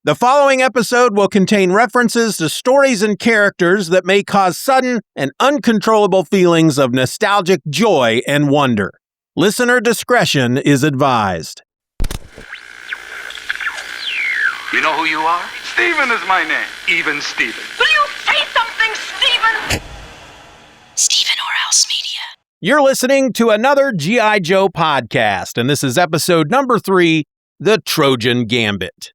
The following episode will contain references to stories and characters that may cause sudden and uncontrollable feelings of nostalgic joy and wonder. Listener discretion is advised. You know who you are? Steven is my name. Even Steven. Will you say something, Steven? Steven Orhouse Media. You're listening to another G.I. Joe podcast, and this is episode number 3, The Trojan Gambit.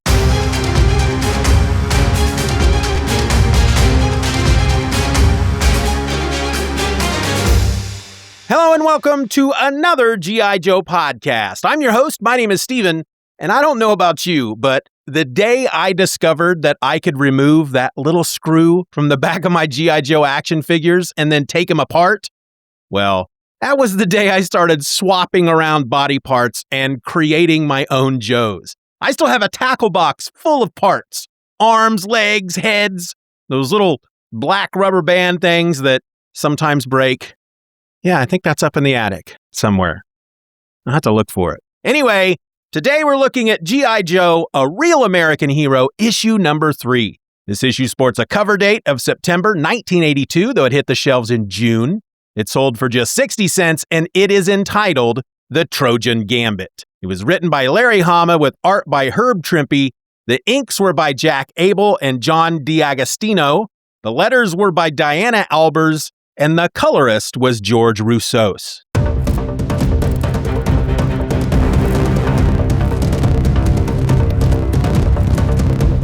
Hello and welcome to another G.I. Joe podcast. I'm your host. My name is Steven, and I don't know about you, but the day I discovered that I could remove that little screw from the back of my G.I. Joe action figures and then take them apart, well, that was the day I started swapping around body parts and creating my own Joes. I still have a tackle box full of parts. Arms, legs, heads, those little black rubber band things that sometimes break. Yeah, I think that's up in the attic somewhere. I'll have to look for it. Anyway, today we're looking at G.I. Joe, A Real American Hero, issue number 3. This issue sports a cover date of September 1982, though it hit the shelves in June. It sold for just 60 cents, and it is entitled The Trojan Gambit. It was written by Larry Hama with art by Herb Trimpe. The inks were by Jack Abel and John D'Agostino. The letters were by Diana Albers, and the colorist was George Roussos.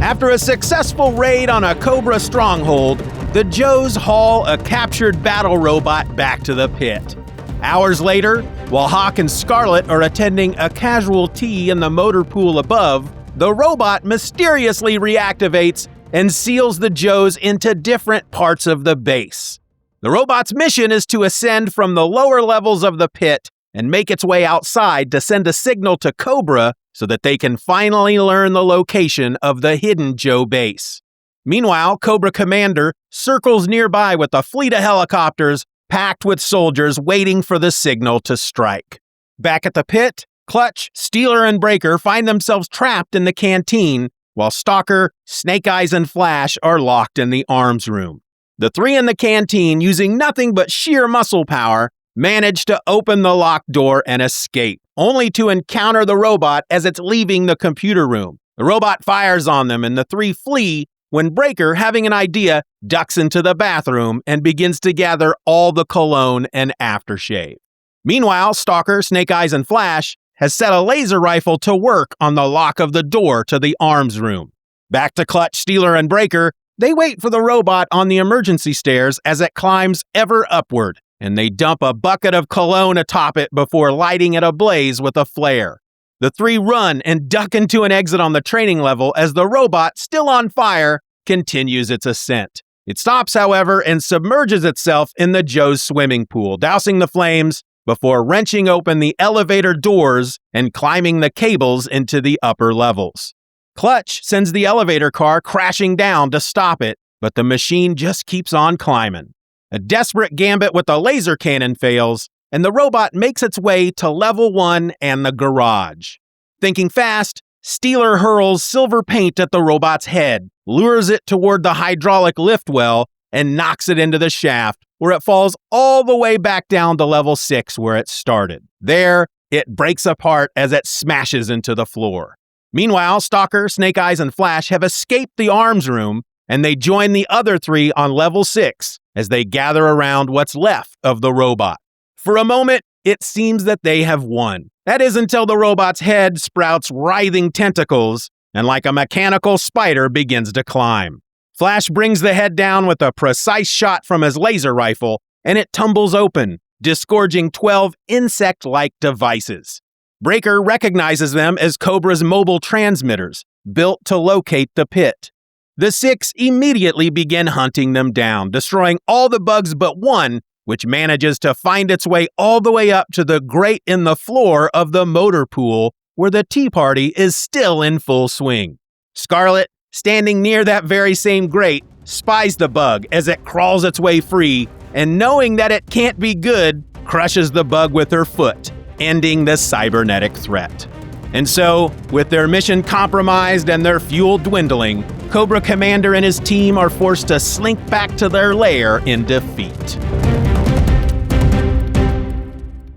After a successful raid on a Cobra stronghold, the Joes haul a captured battle robot back to the pit. Hours later, while Hawk and Scarlet are attending a casual tea in the motor pool above, the robot mysteriously reactivates and seals the Joes into different parts of the base. The robot's mission is to ascend from the lower levels of the pit and make its way outside to send a signal to Cobra so that they can finally learn the location of the hidden Joe base. Meanwhile, Cobra Commander circles nearby with a fleet of helicopters packed with soldiers waiting for the signal to strike. Back at the pit, Clutch, Steeler, and Breaker find themselves trapped in the canteen, while Stalker, Snake Eyes, and Flash are locked in the arms room. The three in the canteen, using nothing but sheer muscle power, manage to open the locked door and escape, only to encounter the robot as it's leaving the computer room. The robot fires on them and the three flee when Breaker, having an idea, ducks into the bathroom and begins to gather all the cologne and aftershave. Meanwhile, Stalker, Snake Eyes, and Flash has set a laser rifle to work on the lock of the door to the arms room. Back to Clutch, Steeler, and Breaker, they wait for the robot on the emergency stairs as it climbs ever upward, and they dump a bucket of cologne atop it before lighting it ablaze with a flare. The three run and duck into an exit on the training level as the robot, still on fire, continues its ascent. It stops, however, and submerges itself in the Joe's swimming pool, dousing the flames before wrenching open the elevator doors and climbing the cables into the upper levels. Clutch sends the elevator car crashing down to stop it, but the machine just keeps on climbing. A desperate gambit with a laser cannon fails, and the robot makes its way to level 1 and the garage. Thinking fast, Steeler hurls silver paint at the robot's head, lures it toward the hydraulic lift well, and knocks it into the shaft, where it falls all the way back down to level 6 where it started. There, it breaks apart as it smashes into the floor. Meanwhile, Stalker, Snake Eyes, and Flash have escaped the arms room, and they join the other three on level 6 as they gather around what's left of the robot. For a moment, it seems that they have won. That is until the robot's head sprouts writhing tentacles and, like a mechanical spider, begins to climb. Flash brings the head down with a precise shot from his laser rifle, and it tumbles open, disgorging 12 insect-like devices. Breaker recognizes them as Cobra's mobile transmitters, built to locate the pit. The 6 immediately begin hunting them down, destroying all the bugs but one, which manages to find its way all the way up to the grate in the floor of the motor pool, where the tea party is still in full swing. Scarlet, standing near that very same grate, spies the bug as it crawls its way free, and knowing that it can't be good, crushes the bug with her foot, ending the cybernetic threat. And so, with their mission compromised and their fuel dwindling, Cobra Commander and his team are forced to slink back to their lair in defeat.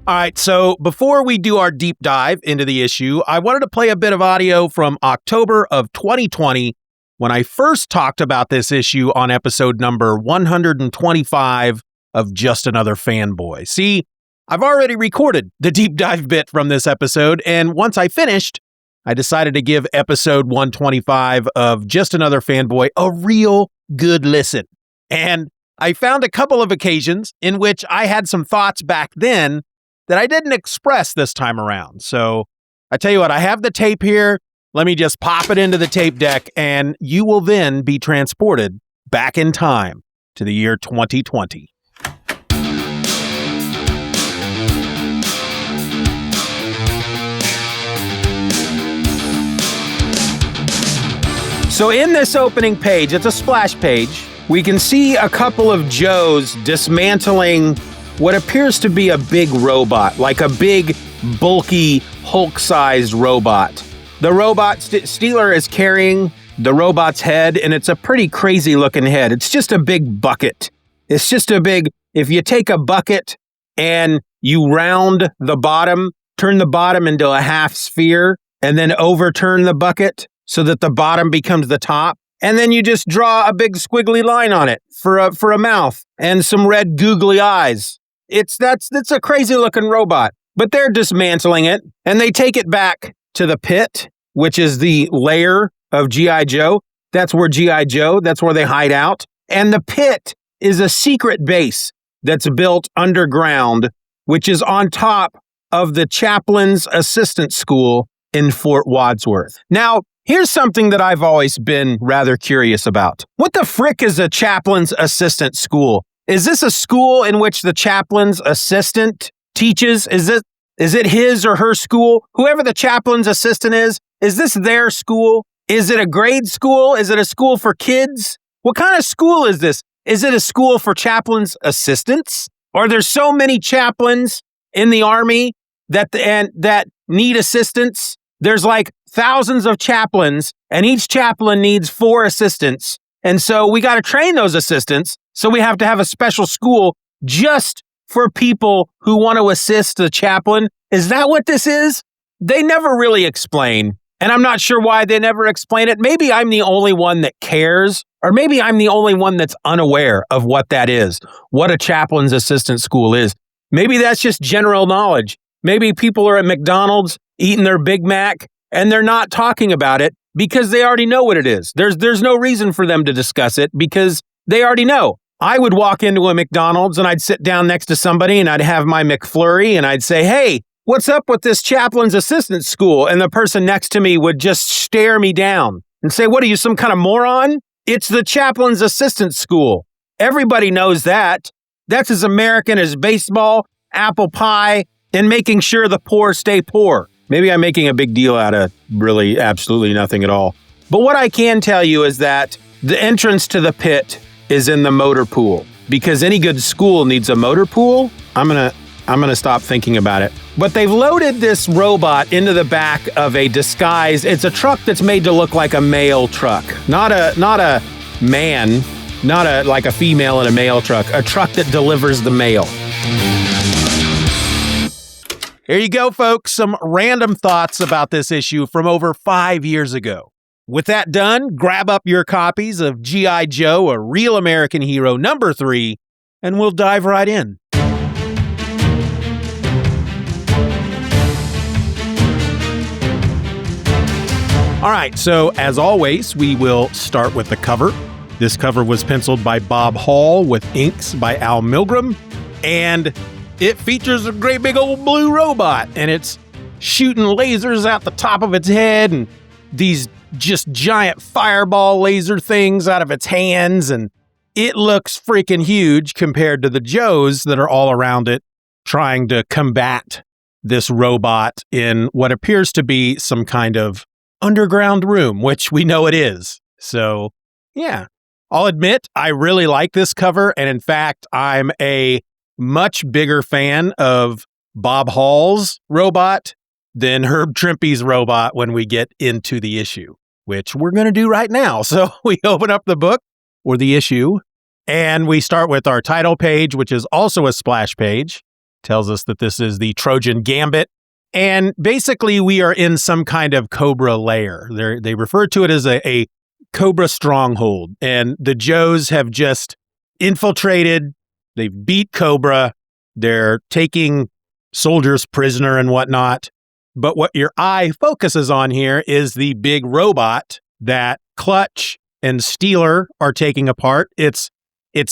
All right, so before we do our deep dive into the issue, I wanted to play a bit of audio from October of 2020 when I first talked about this issue on episode number 125 of Just Another Fanboy. See, I've already recorded the deep dive bit from this episode, and once I finished, I decided to give episode 125 of Just Another Fanboy a real good listen. And I found a couple of occasions in which I had some thoughts back then that I didn't express this time around. So I tell you what, I have the tape here. Let me just pop it into the tape deck, and you will then be transported back in time to the year 2020. So in this opening page, it's a splash page, we can see a couple of Joes dismantling what appears to be a big robot, like a big, bulky, Hulk-sized robot. The robot, Steeler is carrying the robot's head, and it's a pretty crazy-looking head. It's just a big bucket. It's just a big, if you take a bucket and you round the bottom, turn the bottom into a half sphere, and then overturn the bucket so that the bottom becomes the top, and then you just draw a big squiggly line on it for a mouth and some red googly eyes. It's a crazy-looking robot. But they're dismantling it, and they take it back to the pit, which is the lair of G.I. Joe. That's where G.I. Joe, that's where they hide out. And the pit is a secret base that's built underground, which is on top of the chaplain's assistant school in Fort Wadsworth. Now, here's something that I've always been rather curious about. What the frick is a chaplain's assistant school? Is this a school in which the chaplain's assistant teaches? Is it his or her school? Whoever the chaplain's assistant is this their school? Is it a grade school? Is it a school for kids? What kind of school is this? Is it a school for chaplain's assistants? Are there so many chaplains in the Army that need assistance? There's like thousands of chaplains, and each chaplain needs 4 assistants. And so we got to train those assistants. So we have to have a special school just for people who want to assist the chaplain. Is that what this is? They never really explain. And I'm not sure why they never explain it. Maybe I'm the only one that cares, or maybe I'm the only one that's unaware of what that is, what a chaplain's assistant school is. Maybe that's just general knowledge. Maybe people are at McDonald's eating their Big Mac and they're not talking about it because they already know what it is. There's no reason for them to discuss it because they already know. I would walk into a McDonald's and I'd sit down next to somebody and I'd have my McFlurry and I'd say, "Hey, what's up with this chaplain's assistant school?" And the person next to me would just stare me down and say, "What are you, some kind of moron? It's the chaplain's assistant school." Everybody knows that. That's as American as baseball, apple pie, and making sure the poor stay poor. Maybe I'm making a big deal out of really absolutely nothing at all. But what I can tell you is that the entrance to the pit is in the motor pool, because any good school needs a motor pool. I'm gonna stop thinking about it. But they've loaded this robot into the back of a disguise. It's a truck that's made to look like a male truck, not a man, like a female in a male truck, a truck that delivers the mail. Here you go, folks. Some random thoughts about this issue from over 5 years ago. With that done, grab up your copies of G.I. Joe, A Real American Hero #3, and we'll dive right in. All right, so as always, we will start with the cover. This cover was penciled by Bob Hall with inks by Al Milgram, and it features a great big old blue robot, and it's shooting lasers out the top of its head and these just giant fireball laser things out of its hands, and it looks freaking huge compared to the Joes that are all around it trying to combat this robot in what appears to be some kind of underground room, which we know it is. So, yeah, I'll admit I really like this cover, and in fact, I'm a much bigger fan of Bob Hall's robot than Herb Trimpe's robot when we get into the issue, which we're going to do right now. So we open up the book or the issue, and we start with our title page, which is also a splash page. Tells us that this is the Trojan Gambit. And basically, we are in some kind of Cobra lair. They refer to it as a Cobra stronghold. And the Joes have just infiltrated. They've beat Cobra. They're taking soldiers prisoner and whatnot. But what your eye focuses on here is the big robot that Clutch and Steeler are taking apart. It's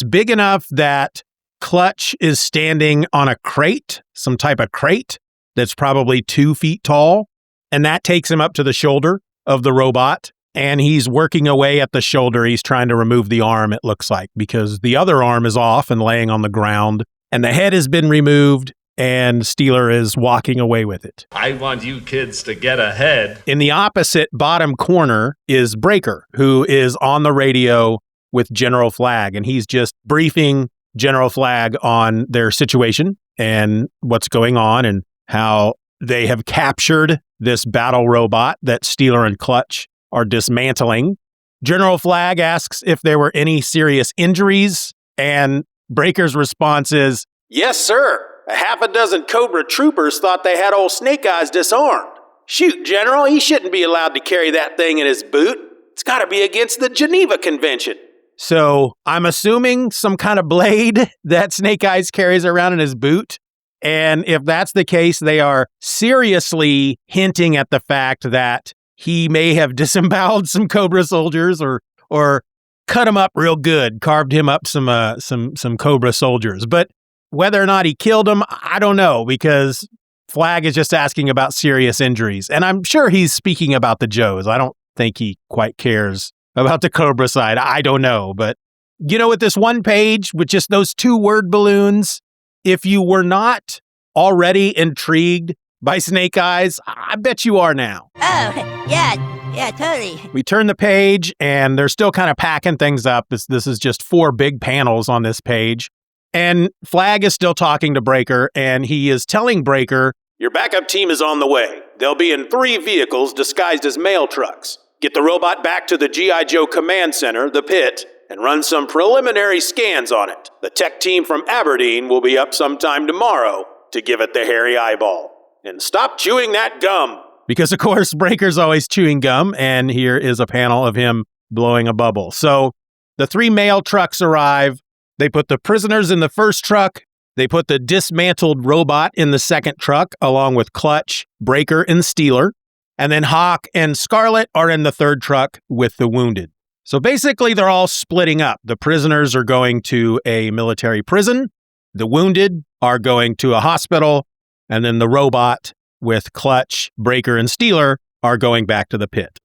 big enough that Clutch is standing on a crate, some type of crate that's probably 2 feet tall, and that takes him up to the shoulder of the robot, and he's working away at the shoulder. He's trying to remove the arm, it looks like, because the other arm is off and laying on the ground, and the head has been removed, and Steeler is walking away with it. I want you kids to get ahead. In the opposite bottom corner is Breaker, who is on the radio with General Flag, and he's just briefing General Flag on their situation and what's going on and how they have captured this battle robot that Steeler and Clutch are dismantling. General Flag asks if there were any serious injuries, and Breaker's response is, "Yes, sir. A half a dozen Cobra troopers thought they had old Snake Eyes disarmed. Shoot, General, he shouldn't be allowed to carry that thing in his boot. It's got to be against the Geneva Convention." So I'm assuming some kind of blade that Snake Eyes carries around in his boot. And if that's the case, they are seriously hinting at the fact that he may have disemboweled some Cobra soldiers or cut him up real good, carved him up some Cobra soldiers. But whether or not he killed him, I don't know, because Flag is just asking about serious injuries. And I'm sure he's speaking about the Joes. I don't think he quite cares about the Cobra side. I don't know. But, with this one page with just those 2 word balloons, if you were not already intrigued by Snake Eyes, I bet you are now. Oh, yeah, totally. We turn the page, and they're still kind of packing things up. This is just 4 big panels on this page. And Flag is still talking to Breaker, and he is telling Breaker, "Your backup team is on the way. They'll be in 3 vehicles disguised as mail trucks. Get the robot back to the G.I. Joe Command Center, the pit, and run some preliminary scans on it. The tech team from Aberdeen will be up sometime tomorrow to give it the hairy eyeball. And stop chewing that gum." Because, of course, Breaker's always chewing gum, and here is a panel of him blowing a bubble. So the 3 mail trucks arrive. They put the prisoners in the first truck. They put the dismantled robot in the second truck, along with Clutch, Breaker, and Steeler. And then Hawk and Scarlet are in the third truck with the wounded. So basically, they're all splitting up. The prisoners are going to a military prison. The wounded are going to a hospital. And then the robot with Clutch, Breaker, and Steeler are going back to the pit.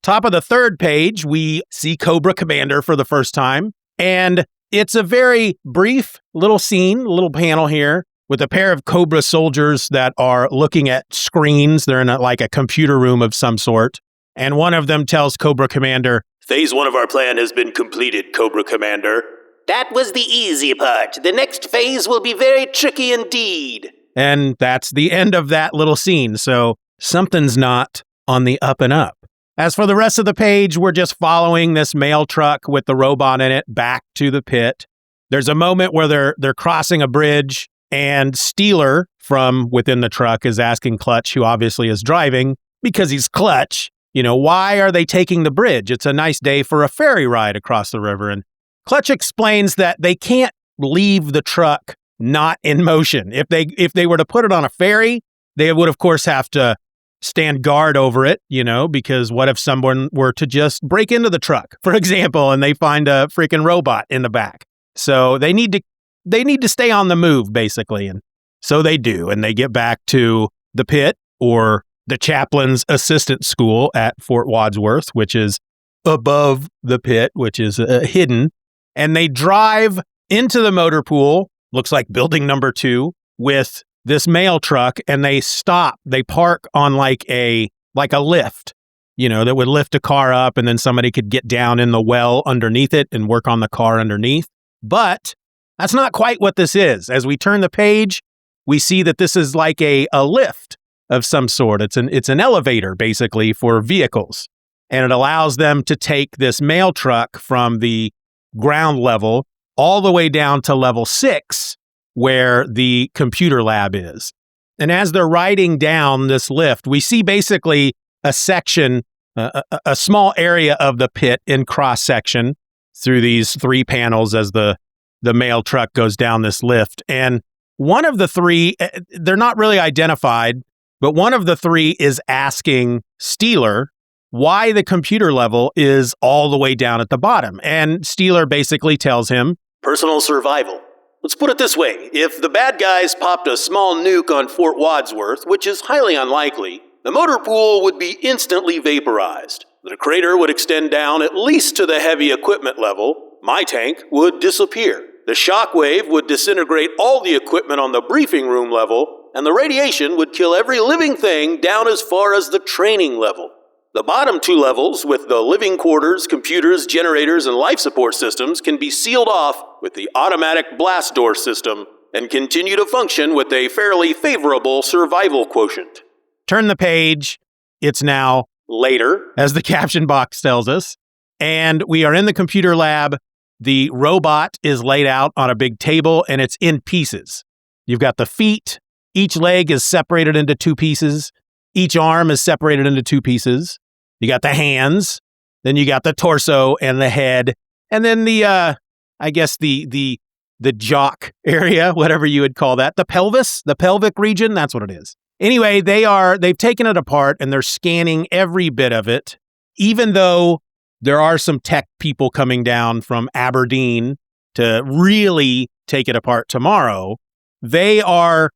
Top of the third page, we see Cobra Commander for the first time. And it's a very brief little scene, little panel here with a pair of Cobra soldiers that are looking at screens. They're in a computer room of some sort. And one of them tells Cobra Commander, "Phase 1 of our plan has been completed, Cobra Commander." "That was the easy part. The next phase will be very tricky indeed." And that's the end of that little scene. So something's not on the up and up. As for the rest of the page, we're just following this mail truck with the robot in it back to the pit. There's a moment where they're crossing a bridge, and Steeler from within the truck is asking Clutch, who obviously is driving, because he's Clutch, why are they taking the bridge? It's a nice day for a ferry ride across the river. And Clutch explains that they can't leave the truck not in motion. If they were to put it on a ferry, they would, of course, have to stand guard over it, because what if someone were to just break into the truck, for example, and they find a freaking robot in the back? So they need to stay on the move, basically. And so they do. And they get back to the pit, or the chaplain's assistant school at Fort Wadsworth, which is above the pit, which is hidden. And they drive into the motor pool, looks like building number 2, with this mail truck, and they stop. They park on like a lift, that would lift a car up, and then somebody could get down in the well underneath it and work on the car underneath. But that's not quite what this is. As we turn the page, we see that this is like a lift of some sort. It's an elevator, basically, for vehicles. And it allows them to take this mail truck from the ground level all the way down to level 6, where the computer lab is. And as they're riding down this lift, we see basically a section, a small area of the pit in cross-section through these 3 panels as the mail truck goes down this lift. And one of the 3, they're not really identified, but one of the 3 is asking Steeler why the computer level is all the way down at the bottom. And Steeler basically tells him, personal survival. Let's put it this way. If the bad guys popped a small nuke on Fort Wadsworth, which is highly unlikely, the motor pool would be instantly vaporized. The crater would extend down at least to the heavy equipment level. My tank would disappear. The shockwave would disintegrate all the equipment on the briefing room level, and the radiation would kill every living thing down as far as the training level. The bottom 2 levels, with the living quarters, computers, generators, and life support systems, can be sealed off with the automatic blast door system and continue to function with a fairly favorable survival quotient. Turn the page. It's now later, as the caption box tells us, and we are in the computer lab. The robot is laid out on a big table, and it's in pieces. You've got the feet. Each leg is separated into 2 pieces. Each arm is separated into 2 pieces. You got the hands, then you got the torso and the head, and then the jock area, whatever you would call that, the pelvis, the pelvic region, that's what it is. Anyway, they've taken it apart and they're scanning every bit of it, even though there are some tech people coming down from Aberdeen to really take it apart tomorrow. They're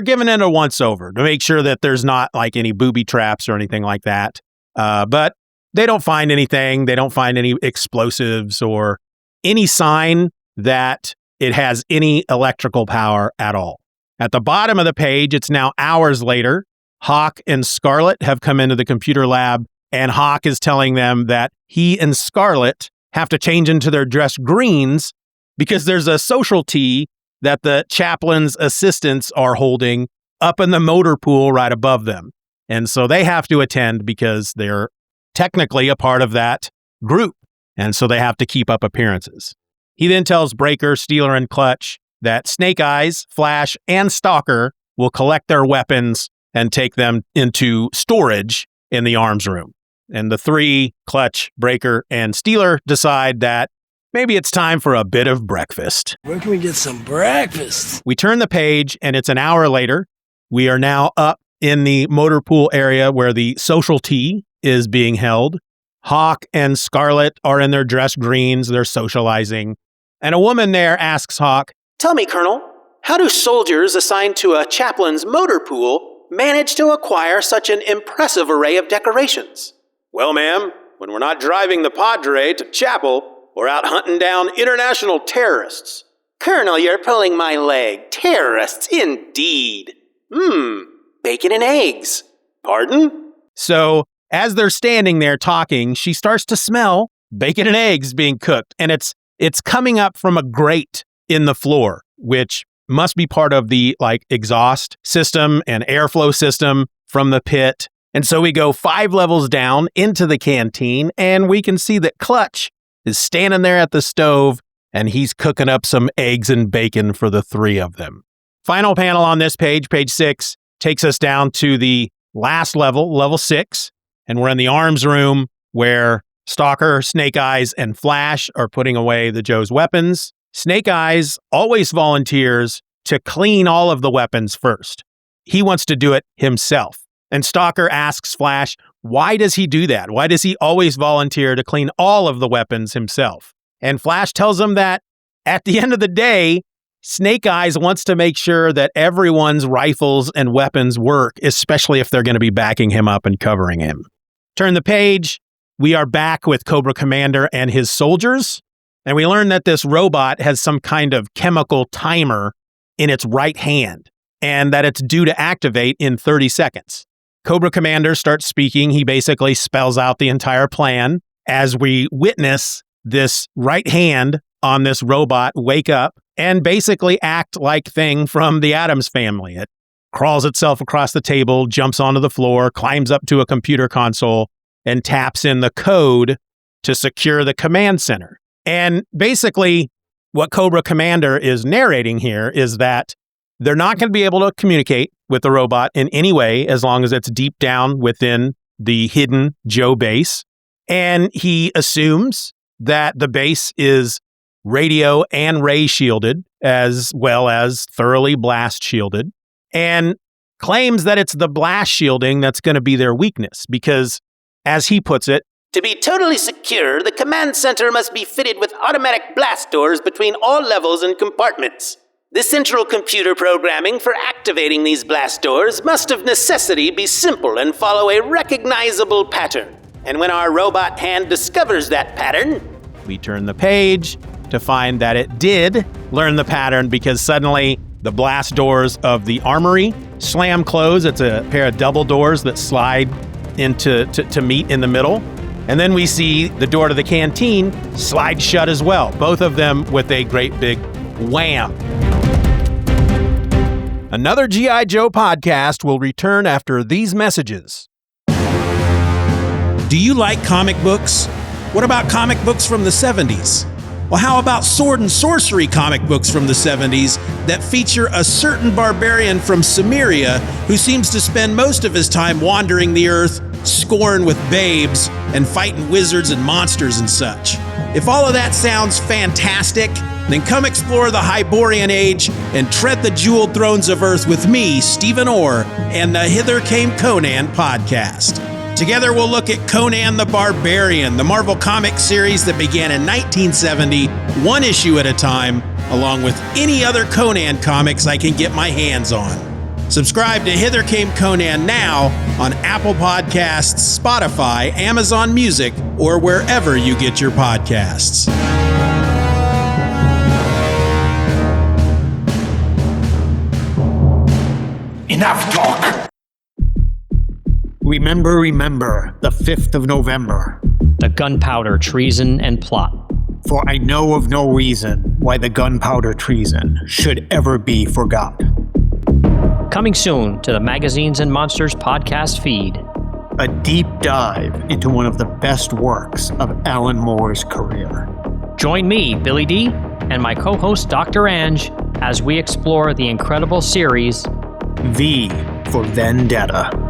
giving it a once-over to make sure that there's not like any booby traps or anything like that. But they don't find anything. They don't find any explosives or any sign that it has any electrical power at all. At the bottom of the page, it's now hours later. Hawk and Scarlet have come into the computer lab, and Hawk is telling them that he and Scarlet have to change into their dress greens because there's a social tea that the chaplain's assistants are holding up in the motor pool right above them. And so they have to attend because they're technically a part of that group. And so they have to keep up appearances. He then tells Breaker, Steeler, and Clutch that Snake Eyes, Flash, and Stalker will collect their weapons and take them into storage in the arms room. And the 3, Clutch, Breaker, and Steeler, decide that maybe it's time for a bit of breakfast. Where can we get some breakfast? We turn the page, and it's an hour later. We are now up in the motor pool area where the social tea is being held. Hawk and Scarlet are in their dress greens. They're socializing. And a woman there asks Hawk, Tell me, Colonel, how do soldiers assigned to a chaplain's motor pool manage to acquire such an impressive array of decorations? Well, ma'am, when we're not driving the Padre to chapel, we're out hunting down international terrorists. Colonel, you're pulling my leg. Terrorists, indeed. Bacon and eggs. Pardon? So as they're standing there talking, she starts to smell bacon and eggs being cooked. And it's coming up from a grate in the floor, which must be part of the exhaust system and airflow system from the pit. And so we go 5 levels down into the canteen, and we can see that Clutch is standing there at the stove, and he's cooking up some eggs and bacon for the 3 of them. Final panel on this page, page 6, takes us down to the last level, level 6, and we're in the arms room where Stalker, Snake Eyes, and Flash are putting away the Joe's weapons. Snake Eyes always volunteers to clean all of the weapons first. He wants to do it himself. And Stalker asks Flash, why does he do that? Why does he always volunteer to clean all of the weapons himself? And Flash tells him that at the end of the day, Snake Eyes wants to make sure that everyone's rifles and weapons work, especially if they're going to be backing him up and covering him. Turn the page. We are back with Cobra Commander and his soldiers, and we learn that this robot has some kind of chemical timer in its right hand, and that it's due to activate in 30 seconds. Cobra Commander starts speaking. He basically spells out the entire plan as we witness this right hand on this robot wake up and basically act like Thing from the Addams Family. It crawls itself across the table, jumps onto the floor, climbs up to a computer console, and taps in the code to secure the command center. And basically, what Cobra Commander is narrating here is that they're not going to be able to communicate with the robot in any way as long as it's deep down within the hidden Joe base. And he assumes that the base is radio and ray shielded, as well as thoroughly blast shielded, and claims that it's the blast shielding that's going to be their weakness because, as he puts it, To be totally secure, the command center must be fitted with automatic blast doors between all levels and compartments. The central computer programming for activating these blast doors must of necessity be simple and follow a recognizable pattern. And when our robot hand discovers that pattern, we turn the page to find that it did learn the pattern because suddenly the blast doors of the armory slam close. It's a pair of double doors that slide into to meet in the middle. And then we see the door to the canteen slide shut as well, both of them with a great big wham. Another G.I. Joe podcast will return after these messages. Do you like comic books? What about comic books from the 70s? Well, how about sword and sorcery comic books from the 70s that feature a certain barbarian from Cimmeria who seems to spend most of his time wandering the earth, scoring with babes, and fighting wizards and monsters and such? If all of that sounds fantastic, then come explore the Hyborian Age and tread the jeweled thrones of Earth with me, Stephen Orr, and the Hither Came Conan podcast. Together we'll look at Conan the Barbarian, the Marvel Comics series that began in 1970, one issue at a time, along with any other Conan comics I can get my hands on. Subscribe to Hither Came Conan now on Apple Podcasts, Spotify, Amazon Music, or wherever you get your podcasts. Enough talk! Remember, the 5th of November. The gunpowder treason and plot. For I know of no reason why the gunpowder treason should ever be forgot. Coming soon to the Magazines and Monsters podcast feed. A deep dive into one of the best works of Alan Moore's career. Join me, Billy D, and my co-host Dr. Ange as we explore the incredible series V for Vendetta.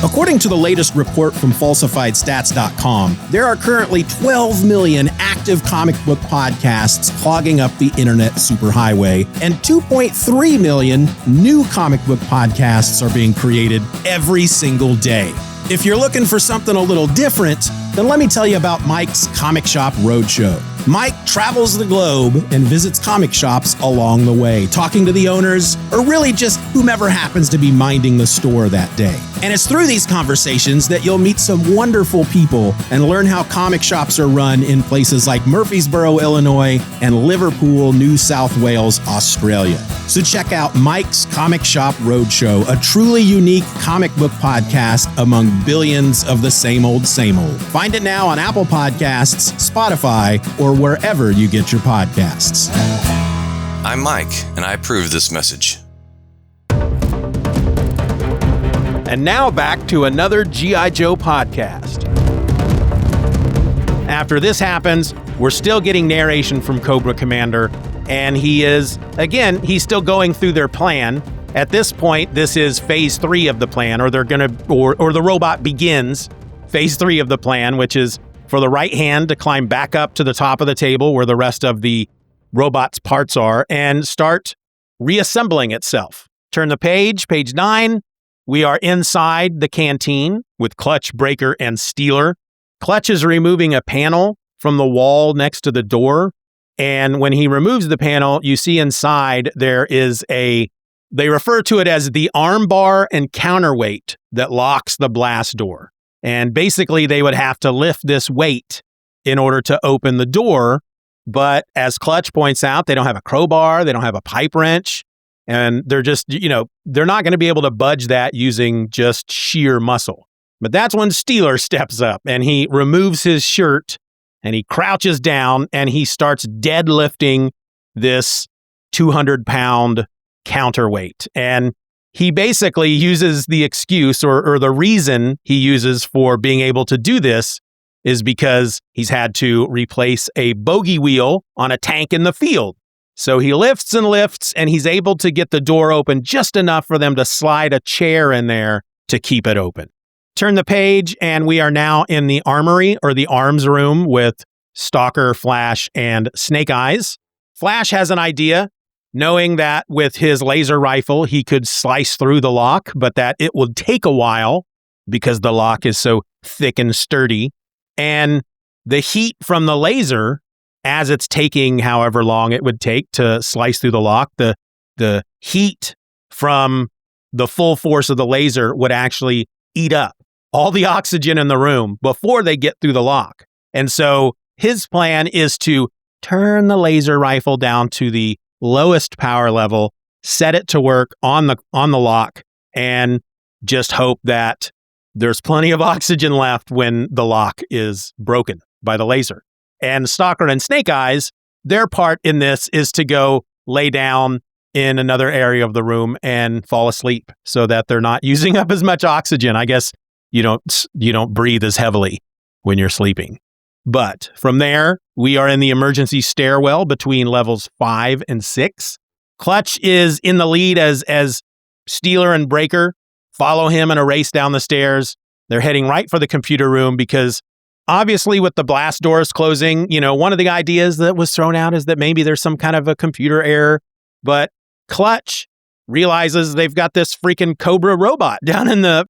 According to the latest report from FalsifiedStats.com, there are currently 12 million active comic book podcasts clogging up the internet superhighway, and 2.3 million new comic book podcasts are being created every single day. If you're looking for something a little different, then let me tell you about Mike's Comic Shop Roadshow. Mike travels the globe and visits comic shops along the way, talking to the owners or really just whomever happens to be minding the store that day. And it's through these conversations that you'll meet some wonderful people and learn how comic shops are run in places like Murfreesboro, Illinois, and Liverpool, New South Wales, Australia. So check out Mike's Comic Shop Roadshow, a truly unique comic book podcast among billions of the same old. Find it now on Apple Podcasts, Spotify, or wherever you get your podcasts. I'm Mike, and I approve this message. And now back to another G.I. Joe podcast. After this happens, we're still getting narration from Cobra Commander, and he's still going through their plan. At this point, this is phase 3 of the plan, or the robot begins phase 3 of the plan, which is for the right hand to climb back up to the top of the table where the rest of the robot's parts are and start reassembling itself. Turn the page 9. We are inside the canteen with Clutch, Breaker, and Steeler. Clutch is removing a panel from the wall next to the door. And when he removes the panel, you see inside there is they refer to it as the arm bar and counterweight that locks the blast door. And basically, they would have to lift this weight in order to open the door. But as Clutch points out, they don't have a crowbar, they don't have a pipe wrench. And they're just, they're not going to be able to budge that using just sheer muscle. But that's when Steeler steps up and he removes his shirt and he crouches down and he starts deadlifting this 200-pound counterweight. And he basically uses the excuse or the reason he uses for being able to do this is because he's had to replace a bogey wheel on a tank in the field. So he lifts and lifts, and he's able to get the door open just enough for them to slide a chair in there to keep it open. Turn the page, and we are now in the armory or the arms room with Stalker, Flash, and Snake Eyes. Flash has an idea, knowing that with his laser rifle, he could slice through the lock, but that it would take a while because the lock is so thick and sturdy. And the heat from the laser, as it's taking however long it would take to slice through the lock, the heat from the full force of the laser would actually eat up all the oxygen in the room before they get through the lock. And so his plan is to turn the laser rifle down to the lowest power level, set it to work on the lock, and just hope that there's plenty of oxygen left when the lock is broken by the laser. And Stalker and Snake Eyes, their part in this is to go lay down in another area of the room and fall asleep so that they're not using up as much oxygen. I guess you don't breathe as heavily when you're sleeping. But from there, we are in the emergency stairwell between levels 5 and 6. Clutch is in the lead as Steeler and Breaker follow him in a race down the stairs. They're heading right for the computer room because obviously with the blast doors closing, one of the ideas that was thrown out is that maybe there's some kind of a computer error. But Clutch realizes they've got this freaking Cobra robot down in the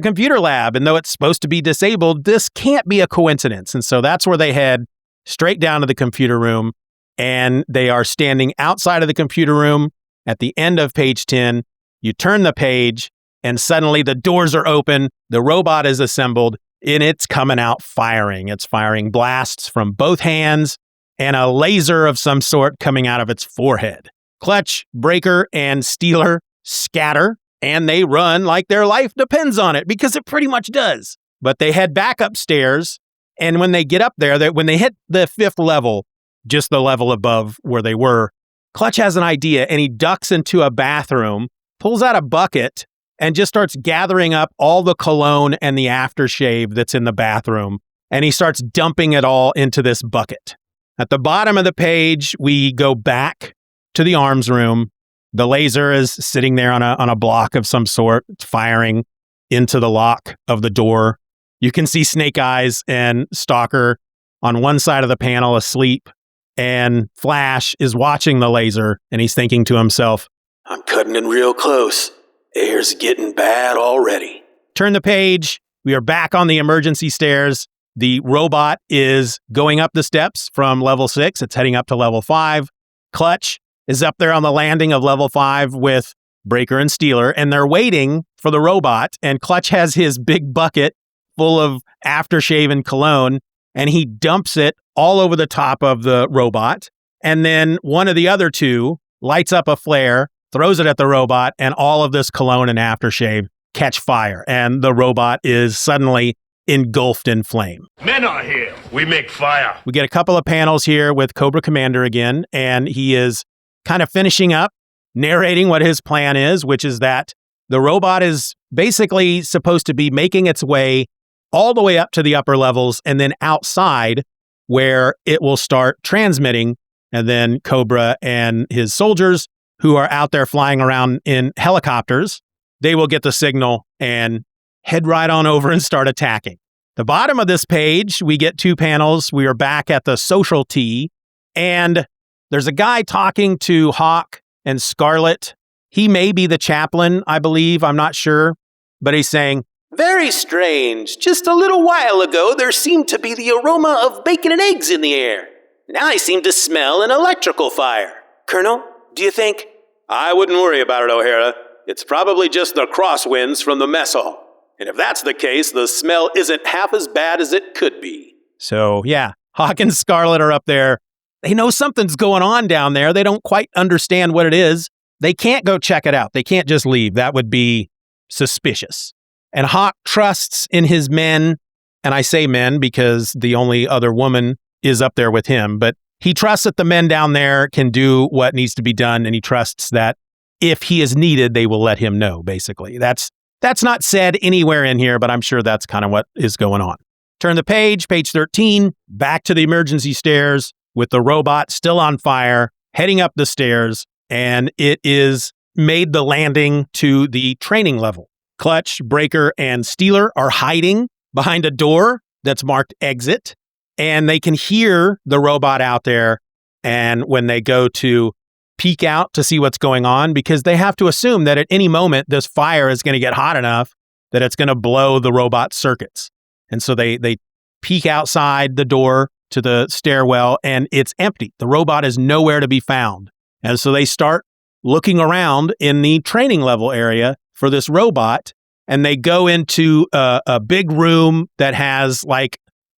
computer lab. And though it's supposed to be disabled, this can't be a coincidence. And so that's where they head straight down to the computer room. And they are standing outside of the computer room at the end of page 10. You turn the page and suddenly the doors are open. The robot is assembled and it's coming out firing. It's firing blasts from both hands and a laser of some sort coming out of its forehead. Clutch, Breaker, and Steeler scatter, and they run like their life depends on it, because it pretty much does. But they head back upstairs, and when they get up there, when they hit the 5th level, just the level above where they were, Clutch has an idea, and he ducks into a bathroom, pulls out a bucket, and just starts gathering up all the cologne and the aftershave that's in the bathroom, and he starts dumping it all into this bucket. At the bottom of the page, we go back to the arms room. The laser is sitting there on a block of some sort, firing into the lock of the door. You can see Snake Eyes and Stalker on one side of the panel asleep, and Flash is watching the laser, and he's thinking to himself, I'm cutting in real close. Air's getting bad already. Turn the page. We are back on the emergency stairs. The robot is going up the steps from level 6. It's heading up to level 5. Clutch is up there on the landing of level 5 with Breaker and Steeler, and they're waiting for the robot. And Clutch has his big bucket full of aftershave and cologne, and he dumps it all over the top of the robot. And then one of the other two lights up a flare, throws it at the robot, and all of this cologne and aftershave catch fire. And the robot is suddenly engulfed in flame. Men are here. We make fire. We get a couple of panels here with Cobra Commander again, and he is kind of finishing up, narrating what his plan is, which is that the robot is basically supposed to be making its way all the way up to the upper levels and then outside where it will start transmitting. And then Cobra and his soldiers who are out there flying around in helicopters, they will get the signal and head right on over and start attacking. The bottom of this page, we get 2 panels. We are back at the social T, and there's a guy talking to Hawk and Scarlet. He may be the chaplain, I believe. I'm not sure. But he's saying, very strange. Just a little while ago, there seemed to be the aroma of bacon and eggs in the air. Now I seem to smell an electrical fire. Colonel, do you think? I wouldn't worry about it, O'Hara. It's probably just the crosswinds from the mess hall. And if that's the case, the smell isn't half as bad as it could be. So, yeah, Hawk and Scarlet are up there, They know something's going on down there. They don't quite understand what it is. They can't go check it out. They can't just leave. That would be suspicious. And Hawk trusts in his men, and I say men because the only other woman is up there with him, but he trusts that the men down there can do what needs to be done, and he trusts that if he is needed, they will let him know, basically. That's not said anywhere in here, but I'm sure that's kind of what is going on. Turn the page 13, back to the emergency stairs with the robot still on fire, heading up the stairs, and it is made the landing to the training level. Clutch, Breaker, and Steeler are hiding behind a door that's marked exit, and they can hear the robot out there. And when they go to peek out to see what's going on, because they have to assume that at any moment this fire is going to get hot enough that it's going to blow the robot's circuits. And so they peek outside the door to the stairwell, and it's empty. The robot is nowhere to be found. And so they start looking around in the training level area for this robot, and they go into a big room that has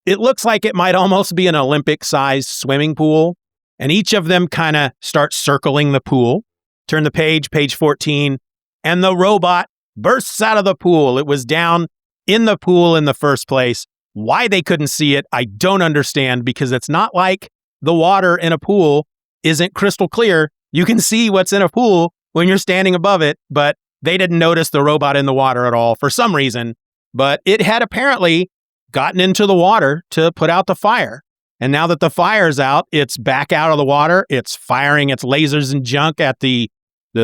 it looks like it might almost be an Olympic-sized swimming pool. And each of them kind of start circling the pool. Turn the page 14, and the robot bursts out of the pool. It was down in the pool in the first place. Why they couldn't see it, I don't understand, because it's not like the water in a pool isn't crystal clear. You can see what's in a pool when you're standing above it, but they didn't notice the robot in the water at all for some reason. But it had apparently gotten into the water to put out the fire. And now that the fire's out, it's back out of the water. It's firing its lasers and junk at the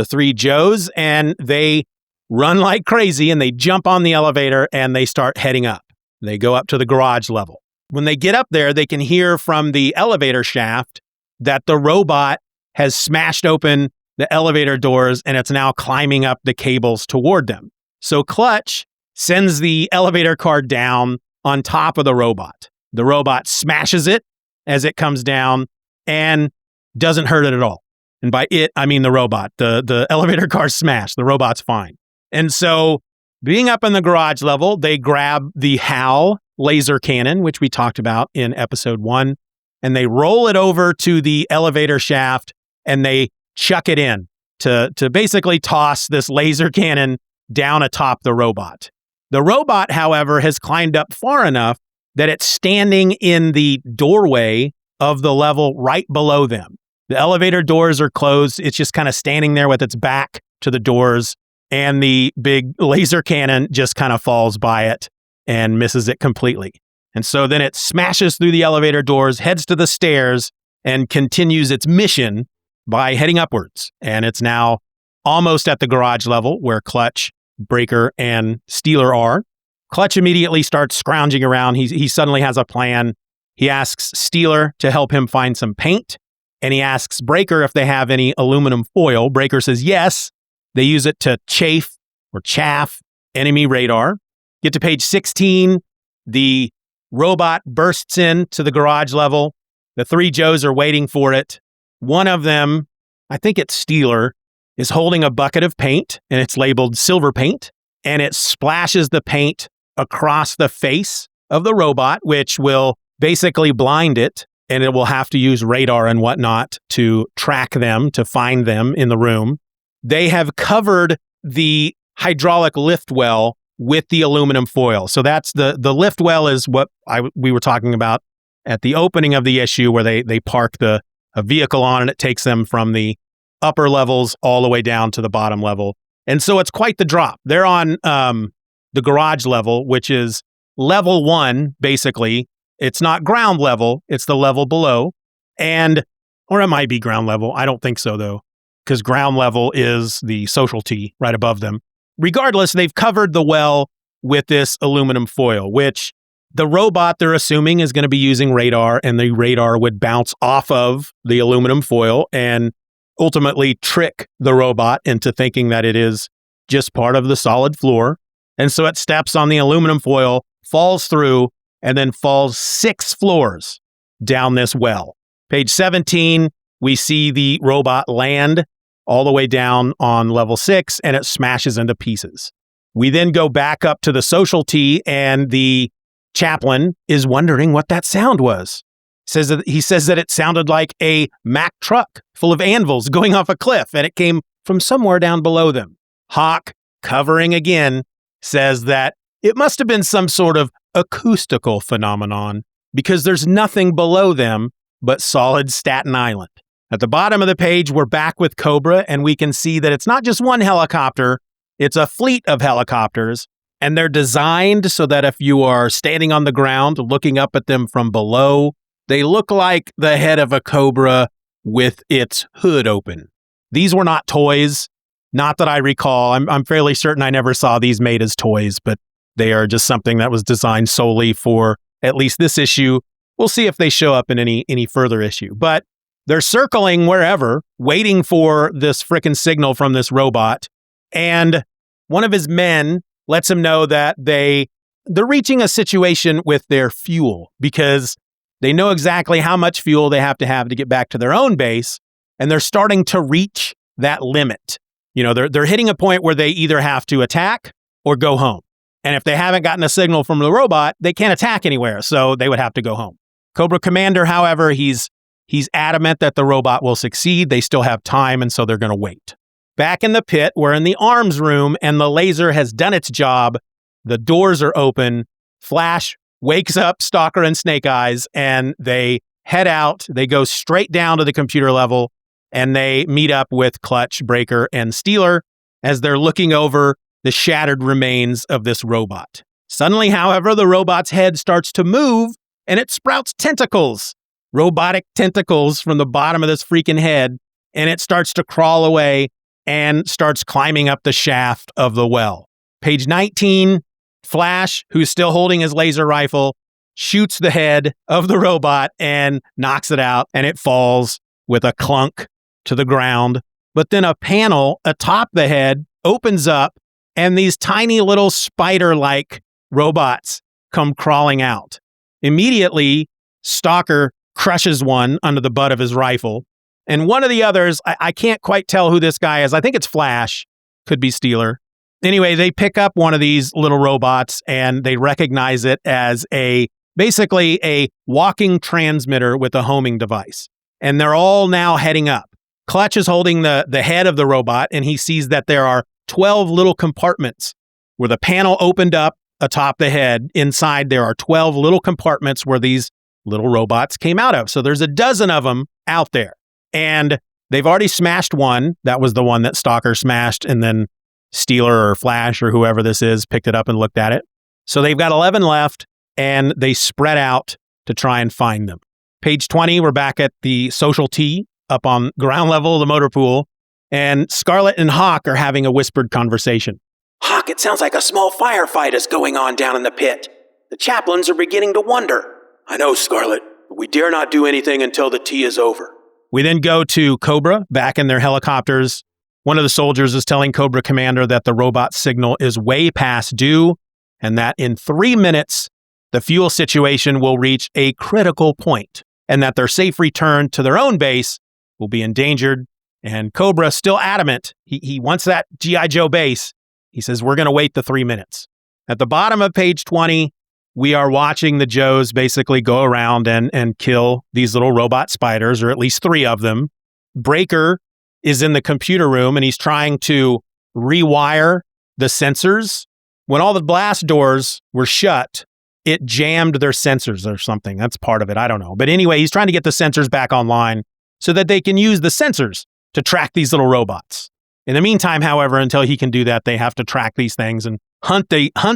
three Joes, and they run like crazy, and they jump on the elevator, and they start heading up. They go up to the garage level. When they get up there, they can hear from the elevator shaft that the robot has smashed open the elevator doors, and it's now climbing up the cables toward them. So Clutch sends the elevator car down on top of the robot. The robot smashes it as it comes down and doesn't hurt it at all. And by it, I mean the robot. The elevator car smashed. The robot's fine. And so being up in the garage level, they grab the HAL laser cannon, which we talked about in episode 1, and they roll it over to the elevator shaft, and they chuck it in to basically toss this laser cannon down atop the robot. The robot, however, has climbed up far enough that it's standing in the doorway of the level right below them. The elevator doors are closed. It's just kind of standing there with its back to the doors, and the big laser cannon just kind of falls by it and misses it completely. And so then it smashes through the elevator doors, heads to the stairs, and continues its mission by heading upwards. And it's now almost at the garage level where Clutch, Breaker, and Steeler are. Clutch immediately starts scrounging around. He suddenly has a plan. He asks Steeler to help him find some paint, and he asks Breaker if they have any aluminum foil. Breaker says yes. They use it to chaff enemy radar. Get to page 16. The robot bursts into the garage level. The three Joes are waiting for it. One of them, I think it's Steeler, is holding a bucket of paint, and it's labeled silver paint, and it splashes the paint across the face of the robot, which will basically blind it, and it will have to use radar and whatnot to track them, to find them in the room. They have covered the hydraulic lift well with the aluminum foil. So that's the lift well is what we were talking about at the opening of the issue, where they park a vehicle on, and it takes them from the upper levels all the way down to the bottom level. And so it's quite the drop. They're on the garage level, which is level 1, basically. It's not ground level, it's the level below. Or it might be ground level. I don't think so, though, because ground level is the social T right above them. Regardless, they've covered the well with this aluminum foil, which the robot, they're assuming, is going to be using radar, and the radar would bounce off of the aluminum foil and ultimately trick the robot into thinking that it is just part of the solid floor. And so it steps on the aluminum foil, falls through, and then falls 6 floors down this well. Page 17, we see the robot land all the way down on level 6, and it smashes into pieces. We then go back up to the social T, and the chaplain is wondering what that sound was. He says that it sounded like a Mack truck full of anvils going off a cliff, and it came from somewhere down below them. Hawk, covering again, says that it must have been some sort of acoustical phenomenon because there's nothing below them but solid Staten Island. At the bottom of the page, we're back with Cobra, and we can see that it's not just one helicopter, it's a fleet of helicopters, and they're designed so that if you are standing on the ground looking up at them from below, they look like the head of a Cobra with its hood open. These were not toys, not that I recall. I'm fairly certain I never saw these made as toys, but they are just something that was designed solely for at least this issue. We'll see if they show up in any further issue. But they're circling wherever, waiting for this frickin' signal from this robot. And one of his men lets him know that they're reaching a situation with their fuel because they know exactly how much fuel they have to get back to their own base. And they're starting to reach that limit. You know, they're hitting a point where they either have to attack or go home. And if they haven't gotten a signal from the robot, they can't attack anywhere. So they would have to go home. Cobra Commander, however, he's adamant that the robot will succeed. They still have time, and so they're going to wait. Back in the pit, we're in the arms room, and the laser has done its job. The doors are open. Flash wakes up Stalker and Snake Eyes, and they head out. They go straight down to the computer level, and they meet up with Clutch, Breaker, and Steeler as they're looking over the shattered remains of this robot. Suddenly, however, the robot's head starts to move, and it sprouts tentacles. Robotic tentacles from the bottom of this freaking head, and it starts to crawl away and starts climbing up the shaft of the well. Page 19, Flash, who's still holding his laser rifle, shoots the head of the robot and knocks it out, and it falls with a clunk to the ground. But then a panel atop the head opens up, and these tiny little spider-like robots come crawling out. Immediately, Stalker crushes one under the butt of his rifle. And one of the others, I can't quite tell who this guy is. I think it's Flash. Could be Steeler. Anyway, they pick up one of these little robots and they recognize it as basically a walking transmitter with a homing device. And they're all now heading up. Clutch is holding the head of the robot, and he sees that there are 12 little compartments where the panel opened up atop the head. Inside, there are 12 little compartments where these little robots came out of. So there's a dozen of them out there. And they've already smashed one. That was the one that Stalker smashed, and then Steeler or Flash or whoever this is picked it up and looked at it. So they've got 11 left, and they spread out to try and find them. Page 20, we're back at the Social T up on ground level of the motor pool, and Scarlet and Hawk are having a whispered conversation. Hawk, it sounds like a small firefight is going on down in the pit. The chaplains are beginning to wonder. I know, Scarlet, but we dare not do anything until the tea is over. We then go to Cobra, back in their helicopters. One of the soldiers is telling Cobra Commander that the robot signal is way past due, and that in 3 minutes, the fuel situation will reach a critical point, and that their safe return to their own base will be endangered. And Cobra, still adamant, he wants that G.I. Joe base. He says, we're going to wait the 3 minutes. At the bottom of page 20, we are watching the Joes basically go around and kill these little robot spiders, or at least 3 of them. Breaker is in the computer room, and he's trying to rewire the sensors. When all the blast doors were shut, it jammed their sensors or something. That's part of it. I don't know. But anyway, he's trying to get the sensors back online so that they can use the sensors to track these little robots. In the meantime, however, until he can do that, they have to track these things and hunt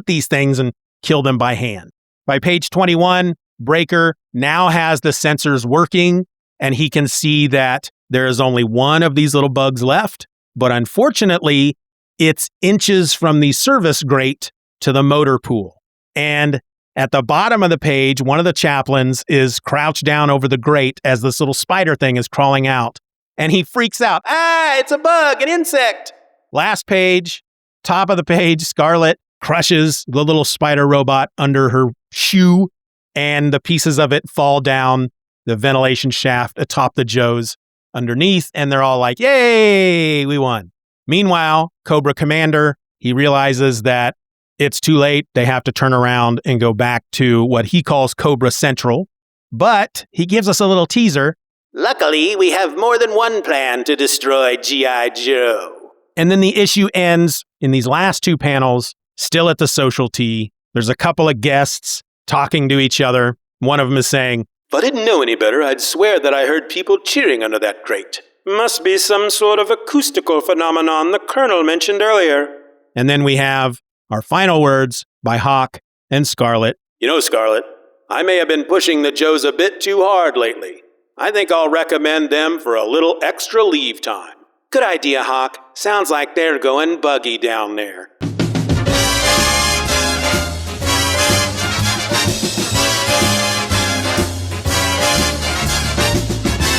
these things and kill them by hand. By page 21, Breaker now has the sensors working, and he can see that there is only one of these little bugs left. But unfortunately, it's inches from the service grate to the motor pool. And at the bottom of the page, one of the chaplains is crouched down over the grate as this little spider thing is crawling out. And he freaks out. Ah, it's a bug, an insect. Last page, top of the page, Scarlet crushes the little spider robot under her shoe, and the pieces of it fall down the ventilation shaft atop the Joes underneath, and they're all like, yay, we won. Meanwhile, Cobra Commander, he realizes that it's too late. They have to turn around and go back to what he calls Cobra Central. But he gives us a little teaser. Luckily, we have more than one plan to destroy G.I. Joe. And then the issue ends in these last two panels, still at the social tea. There's a couple of guests talking to each other. One of them is saying, "If I didn't know any better, I'd swear that I heard people cheering under that crate. Must be some sort of acoustical phenomenon the Colonel mentioned earlier." And then we have our final words by Hawk and Scarlet. "You know, Scarlet, I may have been pushing the Joes a bit too hard lately. I think I'll recommend them for a little extra leave time." "Good idea, Hawk. Sounds like they're going buggy down there."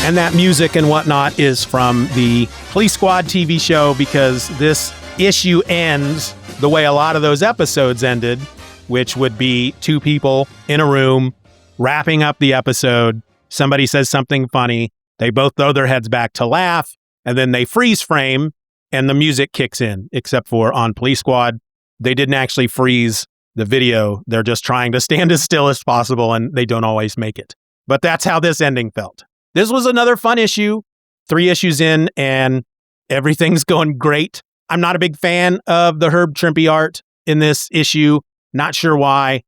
And that music and whatnot is from the Police Squad TV show, because this issue ends the way a lot of those episodes ended, which would be two people in a room wrapping up the episode. Somebody says something funny. They both throw their heads back to laugh, and then they freeze frame and the music kicks in, except for on Police Squad. They didn't actually freeze the video. They're just trying to stand as still as possible, and they don't always make it. But that's how this ending felt. This was another fun issue, 3 issues in, and everything's going great. I'm not a big fan of the Herb Trimpe art in this issue. Not sure why.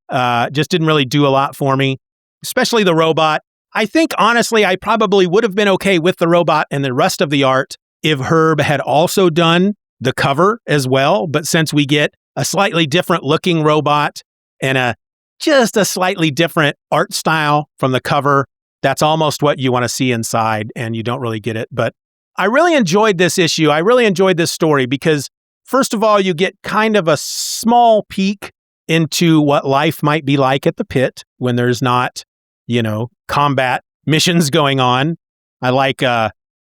Just didn't really do a lot for me, especially the robot. I think, honestly, I probably would have been okay with the robot and the rest of the art if Herb had also done the cover as well. But since we get a slightly different looking robot and just a slightly different art style from the cover, that's almost what you want to see inside, and you don't really get it. But I really enjoyed this issue. I really enjoyed this story because, first of all, you get kind of a small peek into what life might be like at the pit when there's not, combat missions going on. I like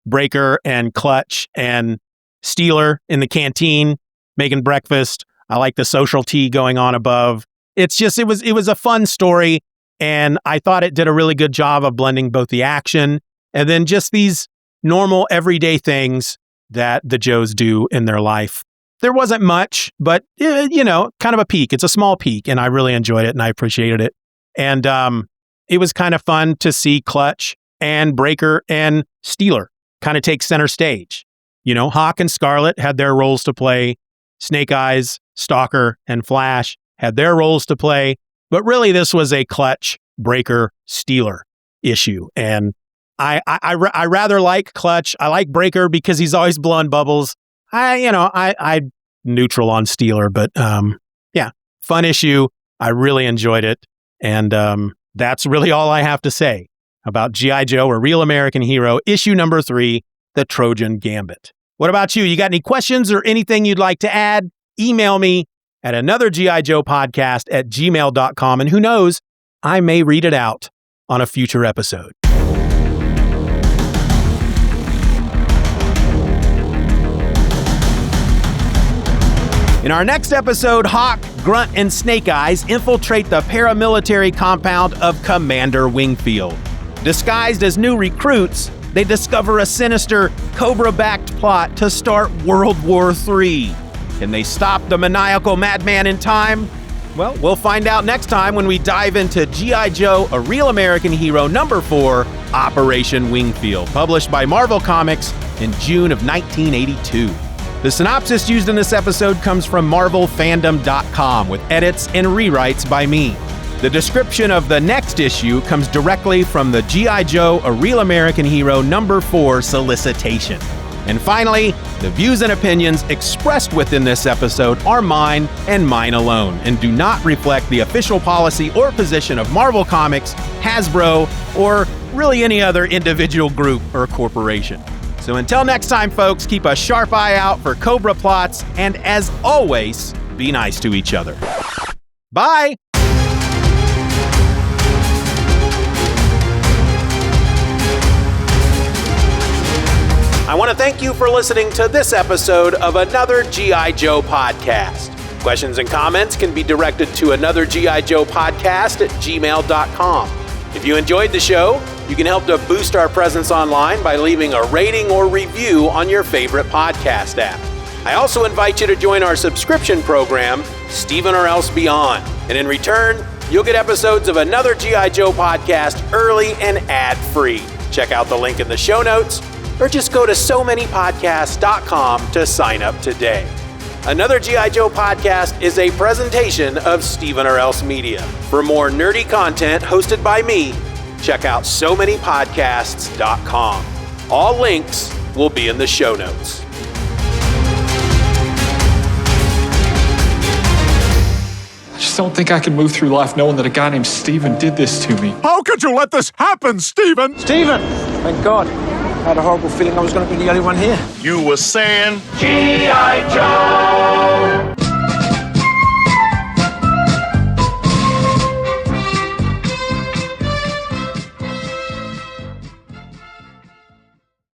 Breaker and Clutch and Steeler in the canteen making breakfast. I like the social tea going on above. It was a fun story. And I thought it did a really good job of blending both the action and then just these normal everyday things that the Joes do in their life. There wasn't much, but, kind of a peek. It's a small peek, and I really enjoyed it, and I appreciated it. And it was kind of fun to see Clutch and Breaker and Steeler kind of take center stage. Hawk and Scarlet had their roles to play. Snake Eyes, Stalker, and Flash had their roles to play. But really, this was a Clutch, Breaker, Steeler issue. And I rather like Clutch. I like Breaker because he's always blowing bubbles. I neutral on Steeler, but fun issue. I really enjoyed it. And that's really all I have to say about G.I. Joe, A Real American Hero, issue number 3, The Trojan Gambit. What about you? You got any questions or anything you'd like to add? Email me at anothergijoepodcast@gmail.com. And who knows, I may read it out on a future episode. In our next episode, Hawk, Grunt, and Snake Eyes infiltrate the paramilitary compound of Commander Wingfield. Disguised as new recruits, they discover a sinister, Cobra-backed plot to start World War III. Can they stop the maniacal madman in time? Well, we'll find out next time when we dive into G.I. Joe, A Real American Hero, number 4, Operation Wingfield, published by Marvel Comics in June of 1982. The synopsis used in this episode comes from MarvelFandom.com with edits and rewrites by me. The description of the next issue comes directly from the G.I. Joe, A Real American Hero, number 4 solicitation. And finally, the views and opinions expressed within this episode are mine and mine alone, and do not reflect the official policy or position of Marvel Comics, Hasbro, or really any other individual group or corporation. So until next time, folks, keep a sharp eye out for Cobra plots, and as always, be nice to each other. Bye! I want to thank you for listening to this episode of Another G.I. Joe Podcast. Questions and comments can be directed to anothergijoepodcast@gmail.com. If you enjoyed the show, you can help to boost our presence online by leaving a rating or review on your favorite podcast app. I also invite you to join our subscription program, Steven or Else Beyond, and in return, You'll get episodes of Another G.I. Joe podcast early and ad-free. Check out the link in the show notes, or just go to SoManyPodcasts.com to sign up today. Another G.I. Joe podcast is a presentation of Stephen or Else Media. For more nerdy content hosted by me, check out SoManyPodcasts.com. All links will be in the show notes. I just don't think I can move through life knowing that a guy named Steven did this to me. How could you let this happen, Steven? Steven! Thank God. I had a horrible feeling I was going to be the only one here. You were saying? G.I. Joe!